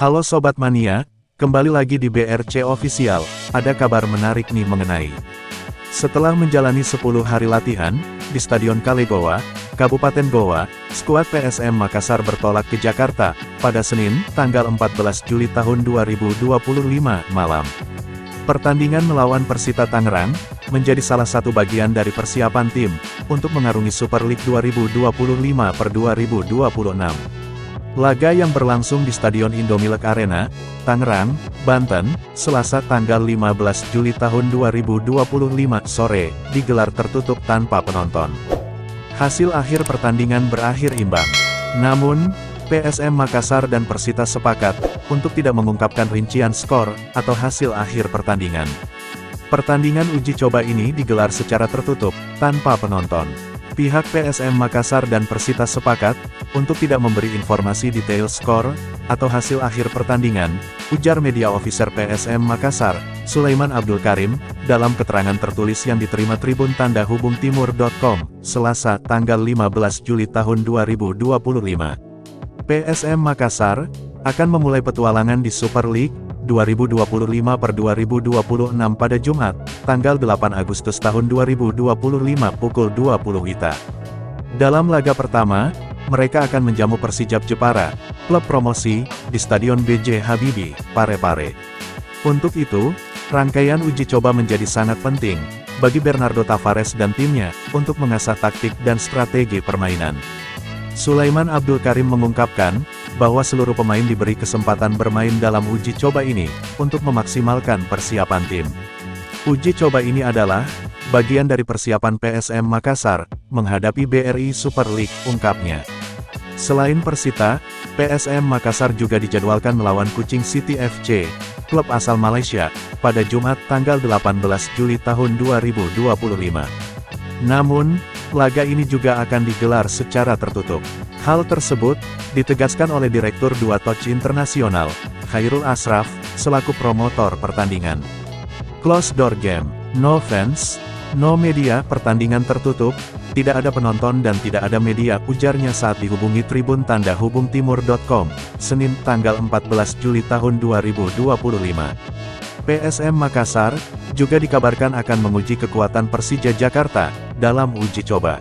Halo Sobat Mania, kembali lagi di BRC Official, ada kabar menarik nih mengenai. Setelah menjalani 10 hari latihan, di Stadion Kalegowa, Kabupaten Goa, skuad PSM Makassar bertolak ke Jakarta, pada Senin, tanggal 14 Juli tahun 2025 malam. Pertandingan melawan Persita Tangerang, menjadi salah satu bagian dari persiapan tim, untuk mengarungi Super League 2025/2026. Laga yang berlangsung di Stadion Indomilk Arena, Tangerang, Banten, Selasa tanggal 15 Juli tahun 2025 sore, digelar tertutup tanpa penonton. Hasil akhir pertandingan berakhir imbang. Namun, PSM Makassar dan Persita sepakat untuk tidak mengungkapkan rincian skor atau hasil akhir pertandingan. Pertandingan uji coba ini digelar secara tertutup, tanpa penonton. Pihak PSM Makassar dan Persita sepakat untuk tidak memberi informasi detail skor atau hasil akhir pertandingan, ujar media officer PSM Makassar, Sulaiman Abdul Karim, dalam keterangan tertulis yang diterima Tribun Tanda Hubung Timur.com, Selasa tanggal 15 Juli tahun 2025. PSM Makassar akan memulai petualangan di Super League 2025/2026 pada Jumat, tanggal 8 Agustus tahun 2025 pukul 20 WITA. Dalam laga pertama, mereka akan menjamu Persijap Jepara, klub promosi, di Stadion B.J. Habibie, Parepare. Untuk itu, rangkaian uji coba menjadi sangat penting, bagi Bernardo Tavares dan timnya, untuk mengasah taktik dan strategi permainan. Sulaiman Abdul Karim mengungkapkan, bahwa seluruh pemain diberi kesempatan bermain dalam uji coba ini, untuk memaksimalkan persiapan tim. Uji coba ini adalah bagian dari persiapan PSM Makassar menghadapi BRI Super League, ungkapnya. Selain Persita, PSM Makassar juga dijadwalkan melawan Kuching City FC, klub asal Malaysia, pada Jumat tanggal 18 Juli tahun 2025. Namun, laga ini juga akan digelar secara tertutup. Hal tersebut ditegaskan oleh Direktur 2 Touch Internasional, Khairul Ashraf, selaku promotor pertandingan. Closed door game, no fans, no media, pertandingan tertutup, tidak ada penonton dan tidak ada media, ujarnya saat dihubungi Tribun Tanda Hubung Timur.com, Senin tanggal 14 Juli tahun 2025. PSM Makassar juga dikabarkan akan menguji kekuatan Persija Jakarta dalam uji coba.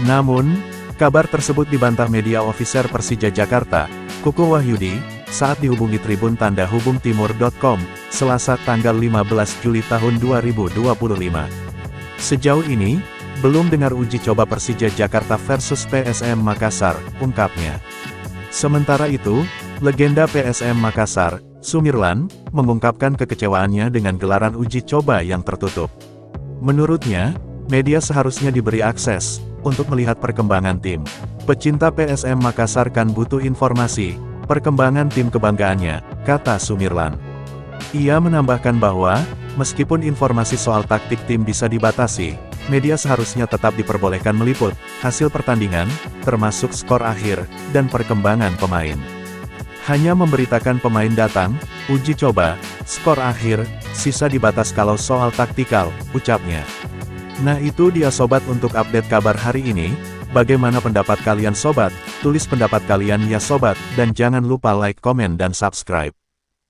Namun, kabar tersebut dibantah media officer Persija Jakarta, Kuku Wahyudi, saat dihubungi Tribun Tanda Hubung Timur.com, Selasa tanggal 15 Juli tahun 2025. Sejauh ini, belum dengar uji coba Persija Jakarta versus PSM Makassar, ungkapnya. Sementara itu, legenda PSM Makassar, Sumirlan, mengungkapkan kekecewaannya dengan gelaran uji coba yang tertutup. Menurutnya, media seharusnya diberi akses untuk melihat perkembangan tim. Pecinta PSM Makassar kan butuh informasi, perkembangan tim kebanggaannya, kata Sumirlan. Ia menambahkan bahwa, meskipun informasi soal taktik tim bisa dibatasi, media seharusnya tetap diperbolehkan meliput hasil pertandingan, termasuk skor akhir, dan perkembangan pemain. Hanya memberitakan pemain datang, uji coba, skor akhir, sisa dibatas kalau soal taktikal, ucapnya. Nah itu dia sobat untuk update kabar hari ini. Bagaimana pendapat kalian sobat? Tulis pendapat kalian ya sobat, dan jangan lupa like, komen dan subscribe.